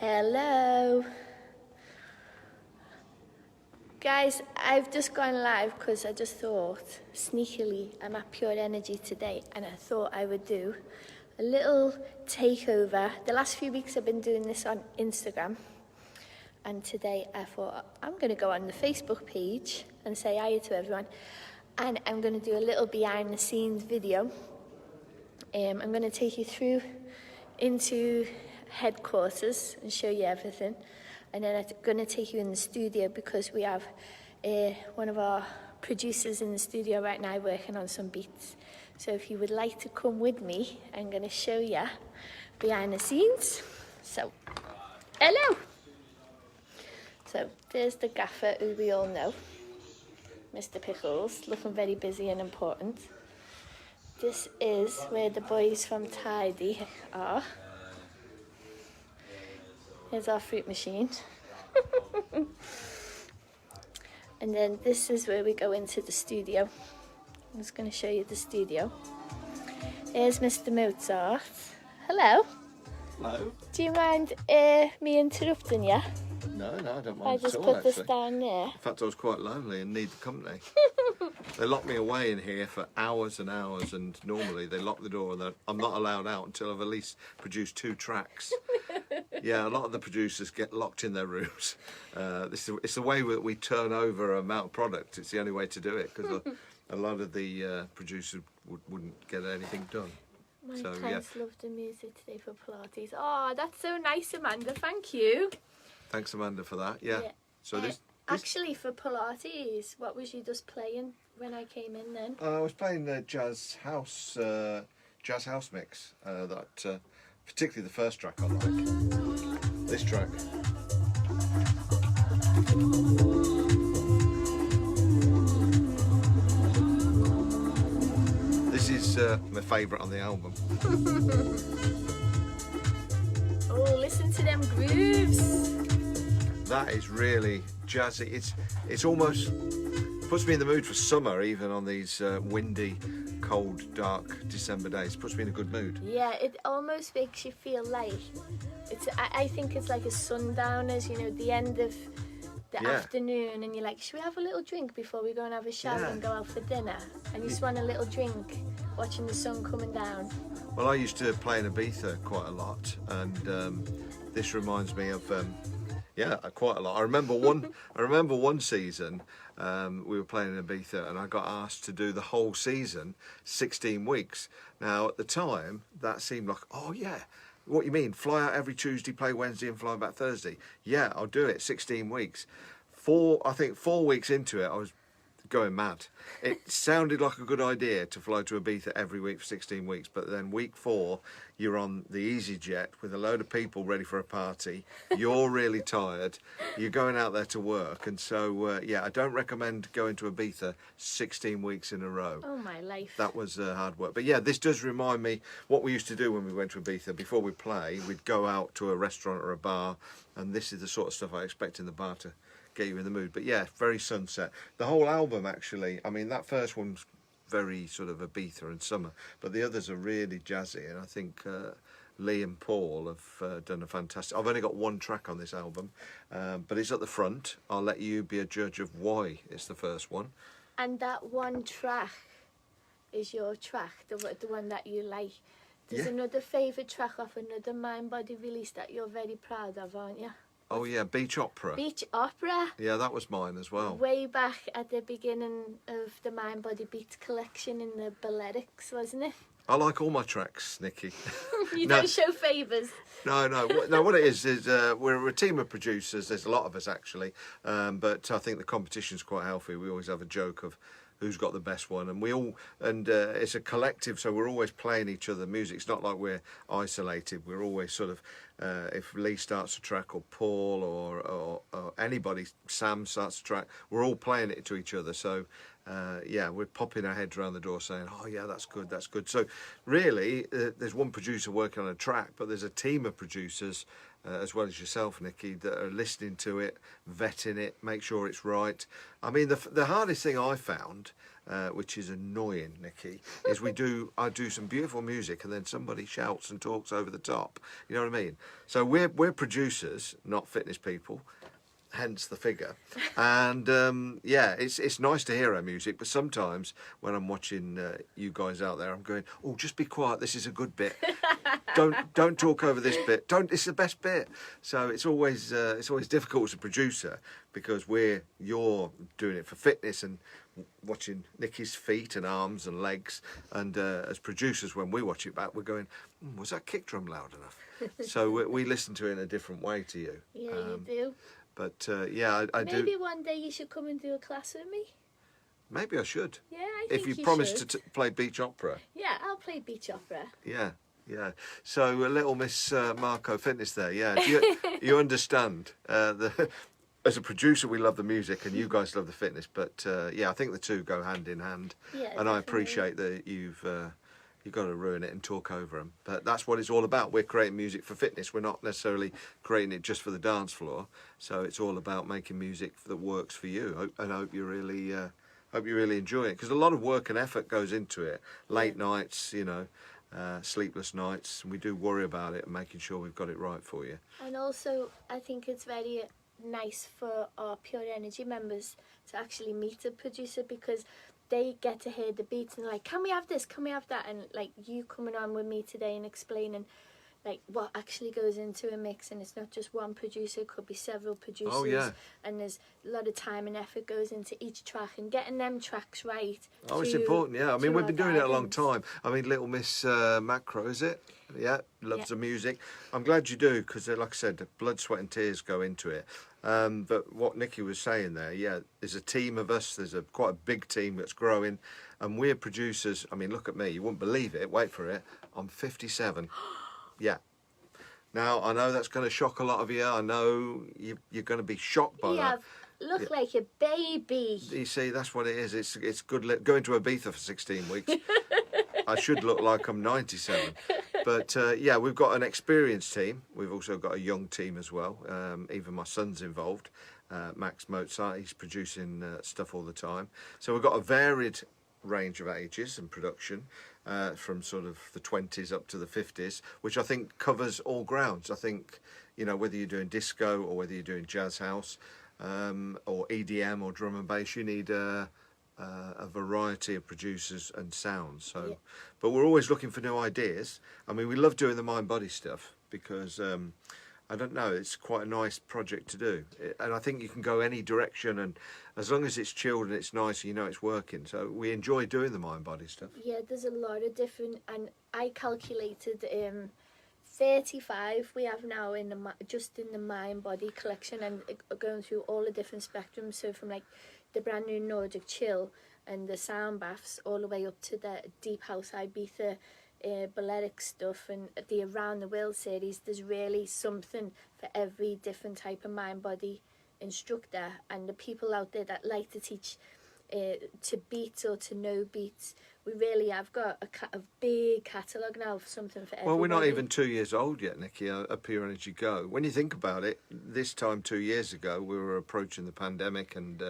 Hello. Guys, I've just gone live because I just thought, sneakily, I'm at Pure Energy today and I thought I would do a little takeover. The last few weeks I've been doing this on Instagram, and today I thought I'm going to go on the Facebook page and say hi to everyone, and I'm going to do a little behind the scenes video. I'm going to take you through into headquarters and show you everything, and then I'm going to take you in the studio because we have one of our producers in the studio right now working on some beats. So if you would like to come with me, I'm going to show you behind the scenes. So hello. So there's the gaffer who we all know, Mr. Pickles, looking very busy and important. This is where the boys from Tidy are. Here's our fruit machine. And then this is where we go into the studio. I'm just going to show you the studio. Here's Mr. Mozart. Hello. Hello. Do you mind me interrupting you? No, I don't mind I just at all, put actually. this down there. In fact, I was quite lonely and need the company. They lock me away in here for hours and hours, and normally they lock the door and I'm not allowed out until I've at least produced 2 tracks. Yeah, a lot of the producers get locked in their rooms. It's the way we turn over amount of product. It's the only way to do it, because a lot of the producers wouldn't get anything done. My So, clients love the music today for Pilates. Oh, that's so nice, Amanda. Thank you. Thanks, Amanda, for that. Yeah. So this actually, for Pilates, what was you just playing when I came in then? I was playing the jazz house mix. Particularly the first track I like. This track. This is my favourite on the album. Oh, listen to them grooves. That is really jazzy. It's almost puts me in the mood for summer, even on these windy, cold, dark December days. Puts me in a good mood. Yeah, it almost makes you feel like I think it's like a sundowners, you know, the end of the afternoon, and you're like, should we have a little drink before we go and have a shower and go out for dinner? And you just want a little drink, watching the sun coming down. Well, I used to play in Ibiza quite a lot, and this reminds me of quite a lot. I remember one season we were playing in Ibiza, and I got asked to do the whole season, 16 weeks. Now at the time that seemed like, oh yeah, what you mean, fly out every Tuesday, play Wednesday and fly back Thursday? Yeah, I'll do it, 16 weeks. I think 4 weeks into it I was going mad. It sounded like a good idea to fly to Ibiza every week for 16 weeks, but then week 4 you're on the EasyJet with a load of people ready for a party. You're really tired. You're going out there to work, and so I don't recommend going to Ibiza 16 weeks in a row. Oh my life. That was hard work. But yeah, this does remind me what we used to do when we went to Ibiza. Before we play, we'd go out to a restaurant or a bar, and this is the sort of stuff I expect in the bar to get you in the mood. But yeah, very sunset. The whole album, actually, I mean, that first one's very sort of Ibiza and summer, but the others are really jazzy, and I think Lee and Paul have done a fantastic... I've only got 1 track on this album, but it's at the front. I'll let you be a judge of why it's the first one. And that 1 track is your track, the one that you like. There's another favourite track off another Mind Body release that you're very proud of, aren't you? Oh yeah, Beach Opera. Beach Opera. Yeah, that was mine as well. Way back at the beginning of the Mind Body Beats collection in the Balletics, wasn't it? I like all my tracks, Nikki. You don't show favours. No. What it is we're a team of producers. There's a lot of us actually, but I think the competition's quite healthy. We always have a joke of who's got the best one, and it's a collective, so we're always playing each other music. It's not like we're isolated. We're always sort of, if Lee starts a track, or Paul, or anybody, Sam starts a track, we're all playing it to each other. So we're popping our heads around the door saying, oh yeah, that's good. So really, there's one producer working on a track, but there's a team of producers as well as yourself, Nikki, that are listening to it, vetting it, make sure it's right. I mean, the hardest thing I found which is annoying, Nikki, is I do some beautiful music and then somebody shouts and talks over the top. You know what I mean? So we're producers, not fitness people. Hence the figure. And yeah, it's nice to hear our music, but sometimes when I'm watching you guys out there, I'm going, oh, just be quiet, this is a good bit. Don't talk over this bit. It's the best bit. So it's always difficult as a producer, because you're doing it for fitness and watching Nikki's feet and arms and legs, and as producers, when we watch it back, we're going, was that kick drum loud enough? So we listen to it in a different way to you. Yeah, you do. But yeah, I do. Maybe one day you should come and do a class with me. Maybe I should. Yeah, I think if you promise to play beach opera. Yeah, I'll play beach opera. Yeah, yeah. So a little Miss Marco Fitness there. Yeah, you understand. As a producer, we love the music, and you guys love the fitness. But yeah, I think the two go hand in hand. Yeah, and I definitely. appreciate that you've got to ruin it and talk over them. But that's what it's all about. We're creating music for fitness. We're not necessarily creating it just for the dance floor. So it's all about making music that works for you. And I hope you really enjoy it, because a lot of work and effort goes into it. Late nights, sleepless nights. And we do worry about it and making sure we've got it right for you. And also, I think it's very nice for our Pure Energy members to actually meet a producer, because they get to hear the beats and like, can we have this, can we have that? And like you coming on with me today and explaining like what actually goes into a mix, and it's not just one producer, it could be several producers. Oh, yeah. And there's a lot of time and effort goes into each track, and getting them tracks right. Oh, it's important, yeah. I mean, we've been doing it a long time. I mean, little Miss Macro, is it? Yeah, loves the music. I'm glad you do, because like I said, the blood, sweat and tears go into it. But what Nikki was saying there, yeah, there's a team of us. There's quite a big team that's growing, and we're producers. I mean, look at me. You wouldn't believe it. Wait for it. I'm 57. Yeah. Now, I know that's going to shock a lot of you. I know you're going to be shocked by that. Look like a baby. You see, that's what it is. It's good going to Ibiza for 16 weeks. I should look like I'm 97. But yeah, we've got an experienced team. We've also got a young team as well. Even my son's involved, Max Mozart. He's producing stuff all the time. So we've got a varied range of ages and production, from sort of the 20s up to the 50s, which I think covers all grounds. I think, whether you're doing disco or whether you're doing jazz house, or EDM or drum and bass, you need a variety of producers and sounds. So, yeah. But we're always looking for new ideas. I mean, we love doing the mind body stuff, because I don't know, it's quite a nice project to do, and I think you can go any direction, and as long as it's chilled and it's nice, it's working. So we enjoy doing the mind body stuff. Yeah, there's a lot of different, and I calculated 35 we have now in just in the mind body collection, and going through all the different spectrums. So from like the brand new Nordic chill and the sound baths, all the way up to the deep house Ibiza balletic stuff and the Around the World series. There's really something for every different type of mind body instructor, and the people out there that like to teach to beats or to no beats. We really have got a big catalogue now of something for everybody. Well, we're not even 2 years old yet, Nikki, at Pure Energy Go. When you think about it, this time 2 years ago, we were approaching the pandemic, and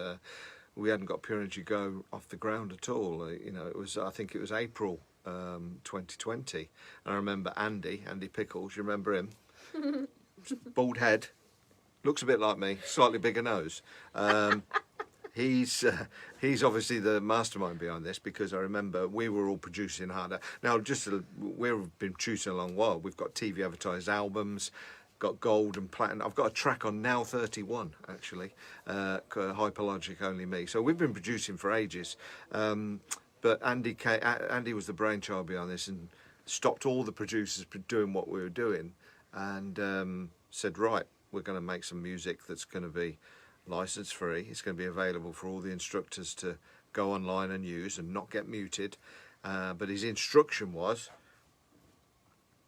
we hadn't got Pure Energy Go off the ground at all. I think it was April 2020. And I remember Andy Pickles, you remember him? Bald head, looks a bit like me, slightly bigger nose. He's obviously the mastermind behind this, because I remember we were all producing harder. Now, we've been producing a long while. We've got TV advertised albums, got gold and platinum. I've got a track on Now 31, actually, Hyperlogic Only Me. So we've been producing for ages. But Andy was the brainchild behind this, and stopped all the producers doing what we were doing, and said, right, we're going to make some music that's going to be license free. It's going to be available for all the instructors to go online and use and not get muted. But his instruction was,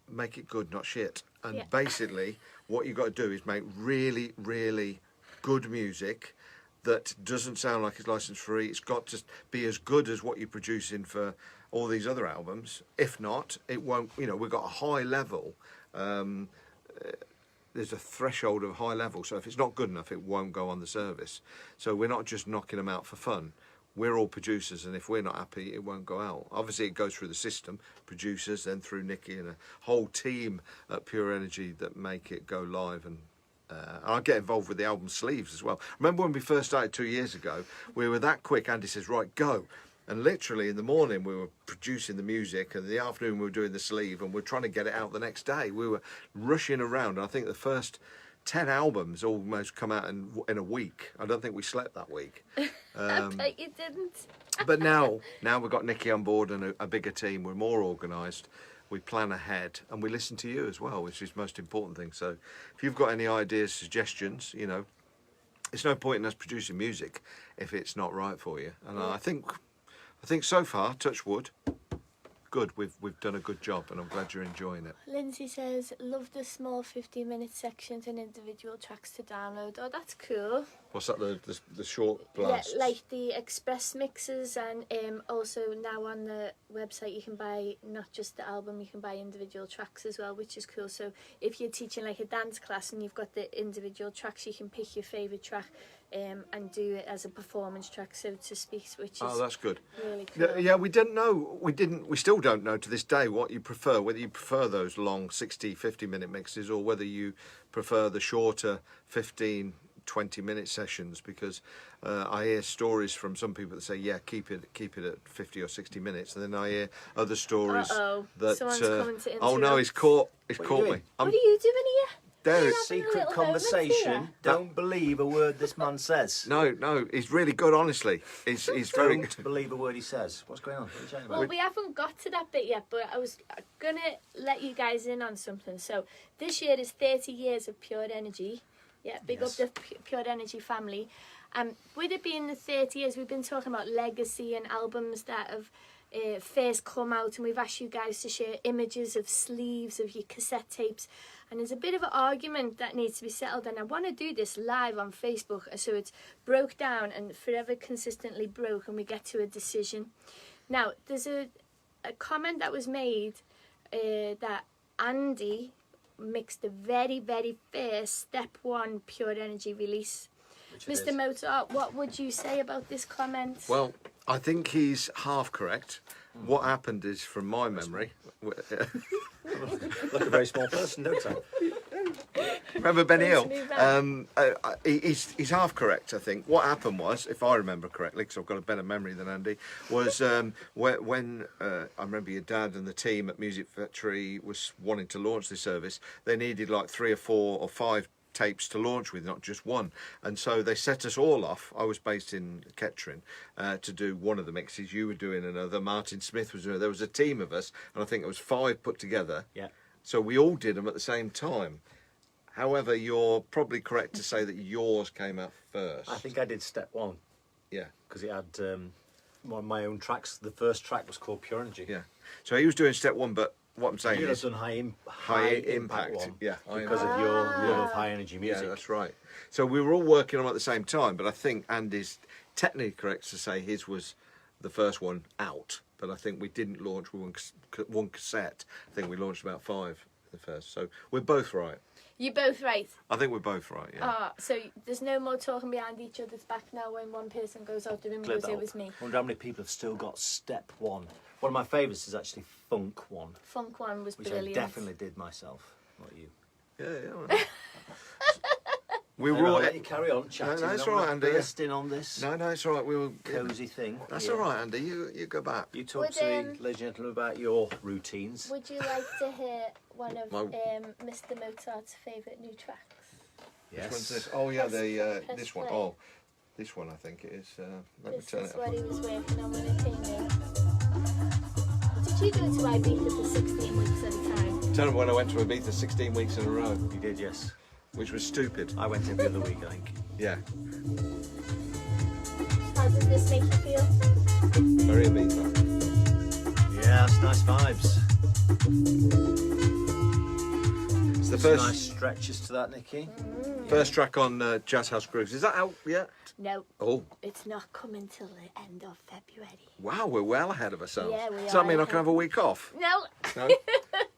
make it good, not shit. And basically, what you've got to do is make really, really good music that doesn't sound like it's license free. It's got to be as good as what you're producing for all these other albums. If not, it won't. We've got a high level. There's a threshold of high level. So if it's not good enough, it won't go on the service. So we're not just knocking them out for fun. we're all producers, and if we're not happy, it won't go out. Obviously, it goes through the system, producers, then through Nikki and a whole team at Pure Energy that make it go live. And I get involved with the album sleeves as well. Remember when we first started 2 years ago, we were that quick. Andy says, right, go. And literally in the morning we were producing the music, and in the afternoon we were doing the sleeve, and we were trying to get it out the next day. We were rushing around. I think the first 10 albums almost come out in a week. I don't think we slept that week. I bet you didn't. But now we've got Nikki on board and a bigger team. We're more organised. We plan ahead, and we listen to you as well, which is the most important thing. So if you've got any ideas, suggestions, you know, it's no point in us producing music if it's not right for you. And I think so far, touch wood, good. We've done a good job, and I'm glad you're enjoying it. Lindsay says, love the small 15-minute sections and individual tracks to download. Oh, that's cool. What's that, the short blasts? Yeah, like the express mixes, and also now on the website you can buy not just the album, you can buy individual tracks as well, which is cool. So if you're teaching like a dance class and you've got the individual tracks, you can pick your favourite track and do it as a performance track, so to speak, which is that's good. really cool. Yeah, we still don't know to this day what you prefer, whether you prefer those long 50-minute mixes or whether you prefer the shorter 15-20-minute sessions, because I hear stories from some people that say, yeah, keep it at 50 or 60 minutes, and then I hear other stories that someone's coming to oh no, he's caught me. What are you doing here? There is secret conversation. Don't believe a word this man says. No, he's really good, honestly. He's very Don't believe a word he says. What's going on? What are you chatting about? Well, we haven't got to that bit yet, but I was going to let you guys in on something. So this year is 30 years of Pure Energy. Yeah, big up the Pure Energy family. With it being the 30 years, we've been talking about legacy and albums that have first come out, and we've asked you guys to share images of sleeves of your cassette tapes. And there's a bit of an argument that needs to be settled, and I want to do this live on Facebook so it's broke down and forever consistently broke, and we get to a decision. Now, there's a comment that was made that Andy mixed the very, very first Step 1 Pure Energy release. Mr. Mozart, what would you say about this comment? Well, I think he's half correct. What happened is, from my memory... Look, a very small person, don't I? Remember Benny Hill? He's half correct, I think. What happened was, if I remember correctly, because I've got a better memory than Andy, was when I remember your dad and the team at Music Factory was wanting to launch the service, they needed like 3 or 4 or 5 tapes to launch with, not just one, and so they set us all off. I was based in Kettering to do one of the mixes. You were doing another. Martin Smith was doing. There was a team of us, and I think it was 5 put together. Yeah. So we all did them at the same time. However, you're probably correct to say that yours came out first. I think I did Step 1. Yeah. Because it had one of my own tracks. The first track was called Pure Energy. Yeah. So he was doing Step 1, but what I'm saying You'd is have done high impact one, yeah, because of your love of high energy music. Yeah, that's right. So we were all working on them at the same time, but I think Andy's technically correct to say his was the first one out, but I think we didn't launch with one cassette. I think we launched about 5 the first. So we're both right. You're both right. I think we're both right, yeah. So there's no more talking behind each other's back now when one person goes out the room and goes, it was me. I wonder how many people have still got Step 1. One of my favourites is actually Funk 1. Funk 1 was which brilliant. I definitely did myself, not you. Yeah. We were all... let you carry on chatting. No, it's all right, Andy. Bursting on this No, it's all right. We were cosy thing. That's all right, Andy. You go back. You talk to the ladies and gentlemen about your routines. Would you like to hear one of Mr. Mozart's favourite new tracks? Yes. Which one's this? Oh, yeah, Press this one. play. Oh, this one I think it is. Let me This turn is it what up. he was working on when it came in. Did you go to Ibiza for 16 weeks at a time? Tell them when I went to Ibiza 16 weeks in a row, You did, yes. which was stupid. I went every other week, I think. Yeah, How does this make you feel? very Ibiza. Yeah, that's nice vibes. It's the Some first nice stretches to that, Nikki. first track on Jazz House Grooves. Is that out yet? No, Oh, it's not coming till the end of February. wow, we're well ahead of ourselves. Yeah, we Does that are mean I can ahead. have a week off? No. No?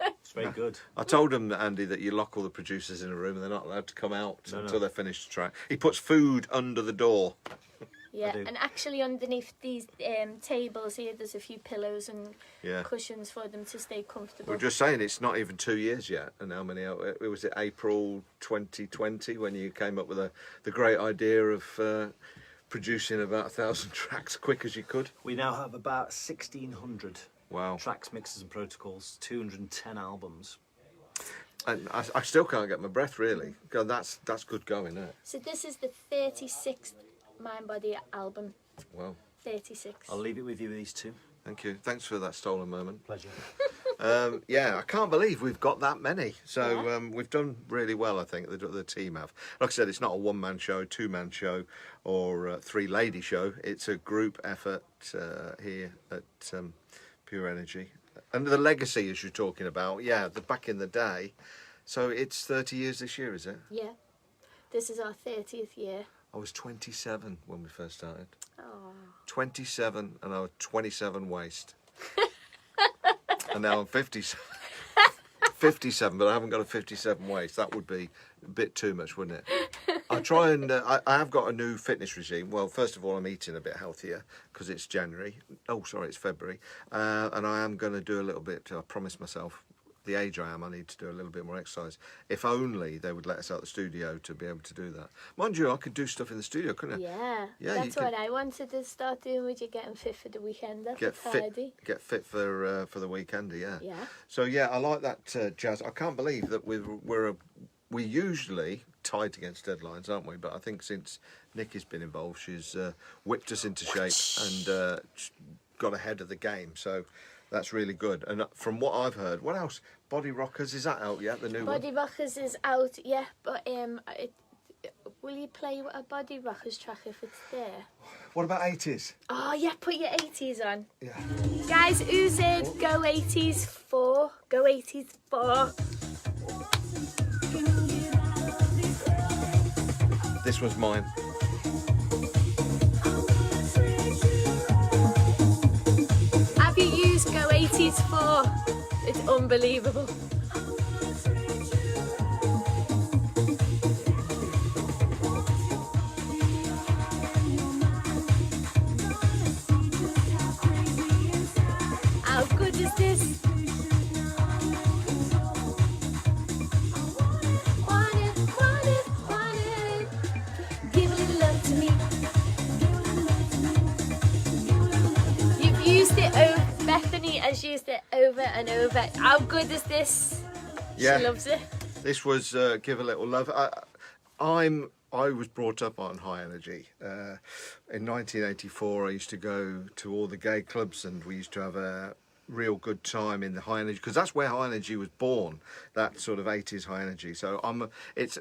It's very good. I told him, Andy, that you lock all the producers in a room and they're not allowed to come out No. until they've finished the track. He puts food under the door. Yeah, do. and actually underneath these tables here, there's a few pillows and Yeah. cushions for them to stay comfortable. We're just saying it's not even 2 years yet, and how many? It was it April 2020 when you came up with the great idea of producing about 1,000 tracks quick as you could. We now have about 1,600 Wow. tracks, mixes and protocols, 210 albums. And I still can't get my breath really. God, that's good going, isn't it? So this is the 36th Mind Body album. Wow. 36. I'll leave it with you, these two. Thank you. Thanks for that stolen moment. Pleasure. Yeah, I can't believe we've got that many. So Yeah. we've done really well, I think, the team have. Like I said, it's not a one-man show, two-man show, or a three-lady show. It's a group effort here at Pure Energy. And the legacy, as you're talking about, yeah, the back in the day. So it's 30 years this year, is it? Yeah. This is our 30th year. I was 27 when we first started. Oh. 27, and I was 27 waist. And now I'm 57. 57, but I haven't got a 57 waist. That would be a bit too much, wouldn't it? I try and I have got a new fitness regime. Well, first of all, I'm eating a bit healthier because it's January. Oh, sorry, it's February. And I am going to do a little bit. I promised myself, the age I am, I need to do a little bit more exercise. If only they would let us out the studio to be able to do that. Mind you, I could do stuff in the studio, couldn't I? Yeah. Yeah, That's you what could- I wanted to start doing with you getting fit for the weekend. That's Get Friday. fit for the weekend, yeah. Yeah. So yeah, I like that jazz. I can't believe that we're usually tight against deadlines, aren't we? But I think since Nikki's been involved, she's whipped us into shape and got ahead of the game. So that's really good. And from what I've heard, what else? Body Rockers, is that out yet? The new Body one? Rockers is out, yeah, but will you play a Body Rockers track if it's there? What about 80s? Oh yeah, put your 80s on. Yeah. Guys, who's in Go 80s 4? Go 80s 4. This was mine. Have you used Go 80s 4? It's unbelievable. How good is this? Want it, want it, want it. Give a little love to me. You've used it over. Bethany has used it over and over. How good is this? Yeah. She loves it. This was Give a Little Love. I was brought up on high energy. In 1984, I used to go to all the gay clubs, and we used to have a real good time in the high energy, because that's where high energy was born. That sort of 80s high energy. So it's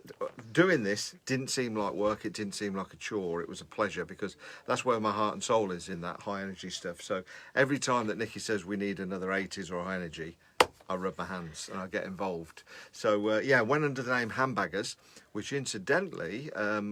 doing this didn't seem like work. It didn't seem like a chore. It was a pleasure, because that's where my heart and soul is, in that high energy stuff. So every time that Nikki says we need another 80s or high energy, I rub my hands and I get involved. So yeah, went under the name Handbaggers, which incidentally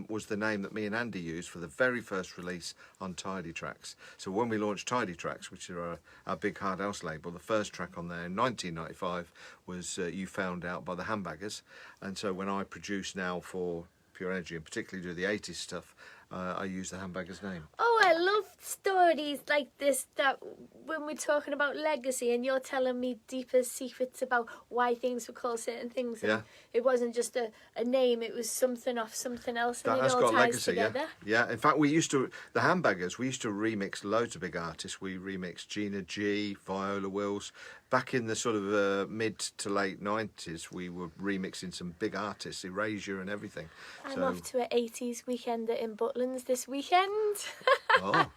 was the name that me and Andy used for the very first release on Tidy Tracks. So when we launched Tidy Tracks, which are our big hard house label, the first track on there in 1995 was You Found Out by the Handbaggers. And so when I produce now for Pure Energy, and particularly do the 80s stuff, I use the Handbaggers name. Oh, I love stories like this, that when we're talking about legacy and you're telling me deeper secrets about why things were called certain things. And Yeah. it wasn't just a name, it was something off something else, and That it has all got ties legacy, together. yeah. In fact, the Handbaggers, we used to remix loads of big artists. We remixed Gina G, Viola Wills. Back in the sort of mid to late 90s, we were remixing some big artists, Erasure and everything. I'm off to an 80s weekender in Butlins this weekend. Oh,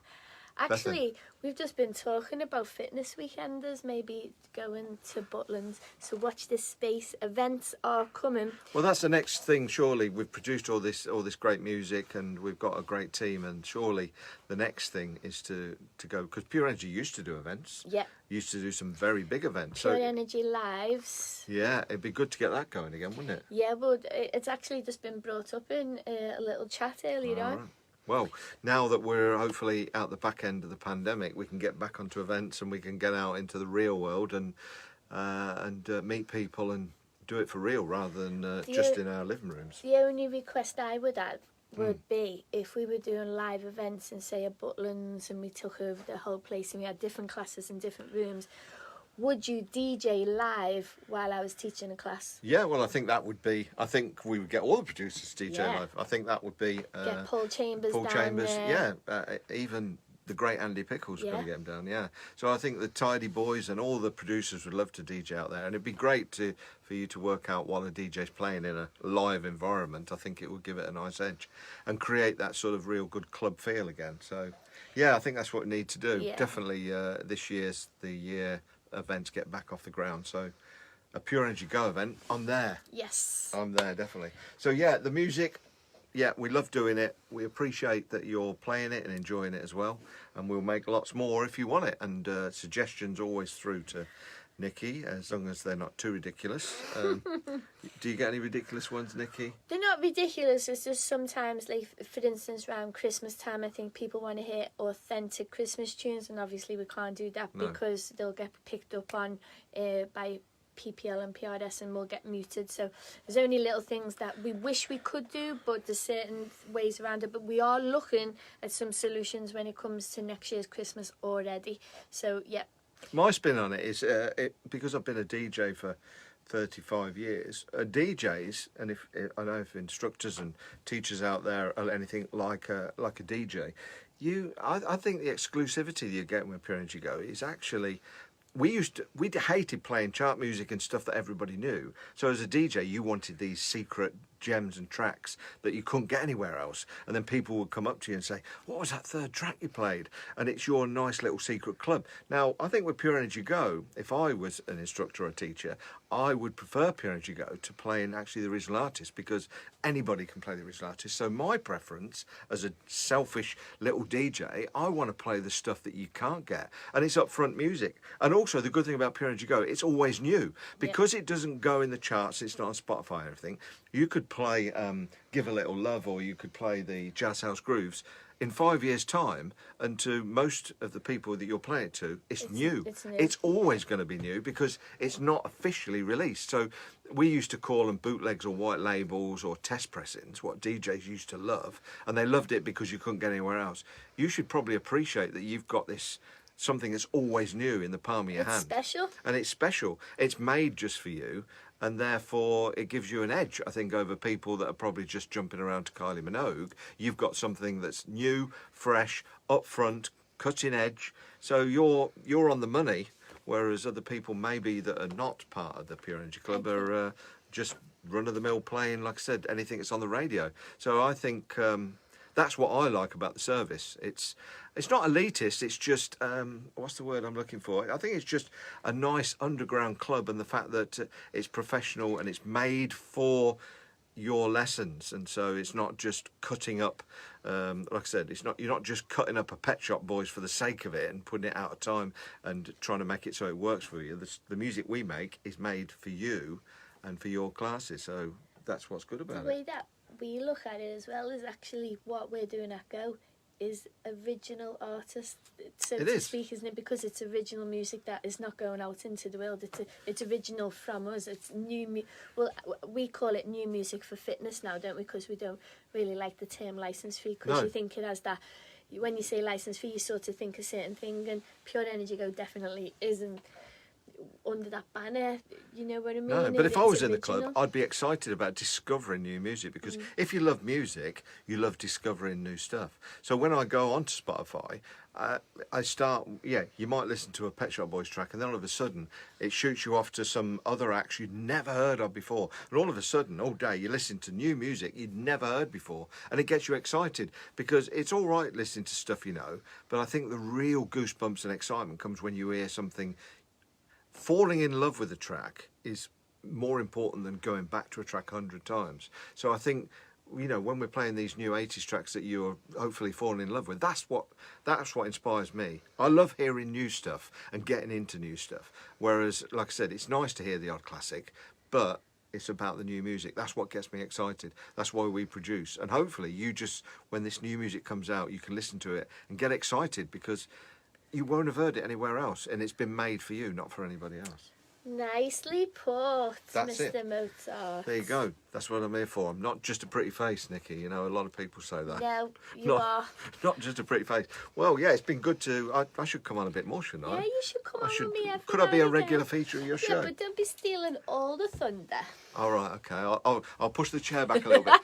Actually, we've just been talking about fitness weekenders, maybe going to Butlins. So watch this space. Events are coming. well, that's the next thing. Surely we've produced all this great music, and we've got a great team. And surely the next thing is to go, because Pure Energy used to do events. Yeah. Used to do some very big events. Pure So Energy Lives. yeah, it'd be good to get that going again, wouldn't it? Yeah, but it's actually just been brought up in a little chat earlier on. All right. Well, now that we're hopefully out the back end of the pandemic, we can get back onto events, and we can get out into the real world and meet people and do it for real, rather than just in our living rooms. The only request I would add would be if we were doing live events and say at Butlands and we took over the whole place and we had different classes in different rooms. Would you DJ live while I was teaching a class? Yeah, well, I think that would be. I think we would get all the producers to DJ Yeah. live. I think that would be. Get Paul Chambers Paul down Chambers, there. yeah, even the great Andy Pickles would Yeah. probably get him down, yeah. So I think the Tidy Boys and all the producers would love to DJ out there, and it'd be great for you to work out while a DJ's playing in a live environment. I think it would give it a nice edge and create that sort of real good club feel again. So, yeah, I think that's what we need to do. Yeah. Definitely, this year's the year events get back off the ground. So, a Pure Energy Go event, I'm there. Yes. I'm there, definitely. So, yeah, the music. Yeah, we love doing it. We appreciate that you're playing it and enjoying it as well. And we'll make lots more if you want it. And suggestions always through to Nikki, as long as they're not too ridiculous. Do you get any ridiculous ones, Nikki? They're not ridiculous. It's just sometimes, like, for instance, around Christmas time, I think people want to hear authentic Christmas tunes. And obviously we can't do that because they'll get picked up on by PPL and PRS and will get muted. So there's only little things that we wish we could do, but there's certain ways around it. But we are looking at some solutions when it comes to next year's Christmas already. So yeah. My spin on it is because I've been a DJ for 35 years. DJs, and if I know if instructors and teachers out there are anything like a DJ, I think the exclusivity that you get with Pure Energy Go is actually. We hated playing chart music and stuff that everybody knew. So as a DJ, you wanted these secret gems and tracks that you couldn't get anywhere else. And then people would come up to you and say, what was that third track you played? And it's your nice little secret club. Now, I think with Pure Energy Go, if I was an instructor or a teacher, I would prefer Pure Energy Go to playing actually the original artist, because anybody can play the original artist. So my preference as a selfish little DJ, I want to play the stuff that you can't get. And it's upfront music. And also the good thing about Pure Energy Go, it's always new. Because it doesn't go in the charts, it's not on Spotify or everything, you could play Give a Little Love, or you could play the Jazz House Grooves in 5 years' time, and to most of the people that you're playing it to, it's new. It's new. It's always going to be new because it's not officially released. So we used to call them bootlegs or white labels or test pressings, what DJs used to love, and they loved it because you couldn't get anywhere else. You should probably appreciate that you've got this something that's always new in the palm of your hand. It's special. And it's special. It's made just for you, and therefore it gives you an edge, I think, over people that are probably just jumping around to Kylie Minogue. You've got something that's new, fresh, upfront, cutting edge. So you're on the money, whereas other people maybe that are not part of the Pure Energy Club are just run-of-the-mill playing, like I said, anything that's on the radio. So I think that's what I like about the service. It's not elitist, it's just, what's the word I'm looking for? I think it's just a nice underground club, and the fact that it's professional and it's made for your lessons, and so it's not just cutting up, like I said, you're not just cutting up a Pet Shop Boys for the sake of it and putting it out of time and trying to make it so it works for you. The music we make is made for you and for your classes, so that's what's good about The way it. that we look at it as well is actually what we're doing at Go is original artists, so It to is. speak, isn't it? Because it's original music that is not going out into the world. It's original from us. It's new. Well, we call it new music for fitness now, don't we? Because we don't really like the term license fee, because No. you think it has that. When you say license fee, you sort of think a certain thing, and Pure Energy Go definitely isn't under that banner, you know what I mean? No, but if I It's was in the club, original. I'd be excited about discovering new music, because if you love music, you love discovering new stuff. So when I go onto Spotify, I start, you might listen to a Pet Shop Boys track, and then all of a sudden it shoots you off to some other acts you'd never heard of before. And all of a sudden, all day, you listen to new music you'd never heard before, and it gets you excited, because it's all right listening to stuff you know, but I think the real goosebumps and excitement comes when you hear something. Falling in love with a track is more important than going back to a track 100 times. So I think, when we're playing these new 80s tracks that you're hopefully falling in love with, that's what inspires me. I love hearing new stuff and getting into new stuff. Whereas, like I said, it's nice to hear the odd classic, but it's about the new music. That's what gets me excited. That's why we produce. And hopefully when this new music comes out, you can listen to it and get excited, because you won't have heard it anywhere else, and it's been made for you, not for anybody else. Nicely put, That's Mr. it. Mozart. There you go. That's what I'm here for. I'm not just a pretty face, Nikki. You know, a lot of people say that. No, you Not- are. Not just a pretty face. Well, yeah, it's been good to. I should come on a bit more, shouldn't I? Yeah, you should come on with me every Could I be now a and again. regular feature of your show? Yeah, but don't be stealing all the thunder. All right, okay. I'll push the chair back a little bit.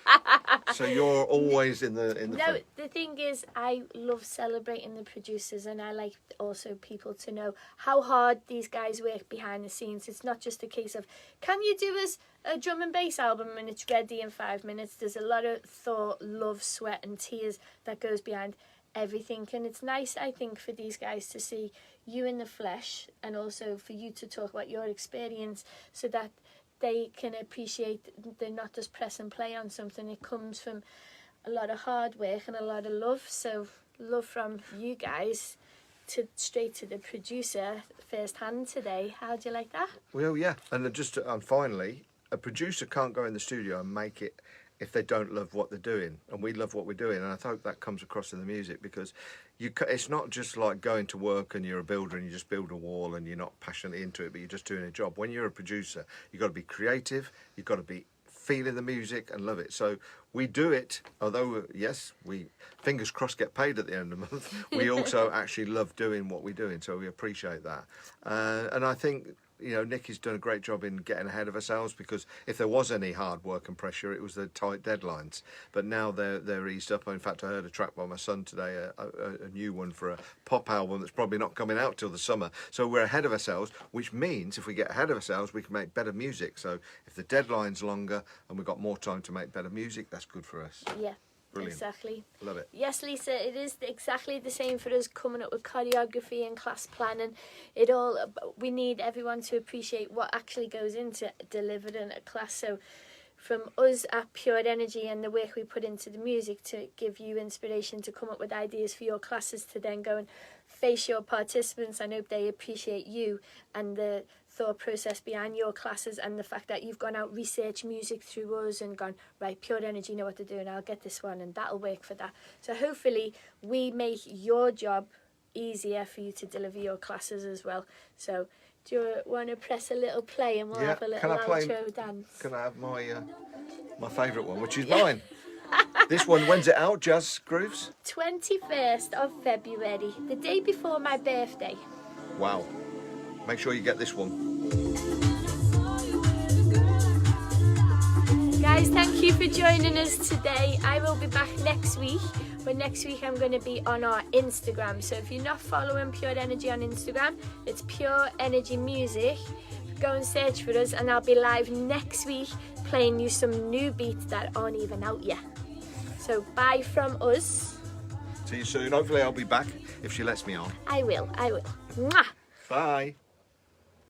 So you're always in the No, front. the thing is, I love celebrating the producers, and I like also people to know how hard these guys work behind the scenes. It's not just a case of, can you do us a drum and bass album and it's ready in 5 minutes? There's a lot of thought, love, sweat and tears that goes behind everything, and it's nice, I think, for these guys to see you in the flesh, and also for you to talk about your experience, so that they can appreciate they're not just press and play on something. It comes from a lot of hard work and a lot of love. So love from you guys to straight to the producer first hand today. How do you like that? Well, yeah. And finally, a producer can't go in the studio and make it if they don't love what they're doing, and we love what we're doing, and I hope that comes across in the music, because it's not just like going to work and you're a builder and you just build a wall and you're not passionately into it, but you're just doing a job. When you're a producer, you've got to be creative, you've got to be feeling the music and love it. So we do it, although yes, we fingers crossed get paid at the end of the month, we also actually love doing what we're doing, so we appreciate that. And I think, you know, Nikki's done a great job in getting ahead of ourselves, because if there was any hard work and pressure, it was the tight deadlines. But now they're eased up. In fact, I heard a track by my son today, a new one for a pop album that's probably not coming out till the summer. So we're ahead of ourselves, which means if we get ahead of ourselves, we can make better music. So if the deadline's longer and we've got more time to make better music, that's good for us. Yeah. Brilliant. Exactly. Love it. Yes, Lisa, it is exactly the same for us coming up with choreography and class planning. We need everyone to appreciate what actually goes into delivering a class. So from us at Pure Energy and the work we put into the music to give you inspiration to come up with ideas for your classes to then go and face your participants, I hope they appreciate you and the thought process behind your classes, and the fact that you've gone out, researched music through us and gone, right, Pure Energy know what to do and I'll get this one and that'll work for that. So hopefully we make your job easier for you to deliver your classes as well. So do you want to press a little play and we'll have a little outro dance? Can I have my favourite one, which is mine? This one, when's it out, Jazz Grooves? 21st of February, the day before my birthday. Wow. Make sure you get this one. Guys, thank you for joining us today. I will be back next week, but next week I'm going to be on our Instagram. So if you're not following Pure Energy on Instagram, it's Pure Energy Music. Go and search for us, and I'll be live next week playing you some new beats that aren't even out yet. So bye from us. See you soon. Hopefully I'll be back if she lets me on. I will. Mwah! Bye.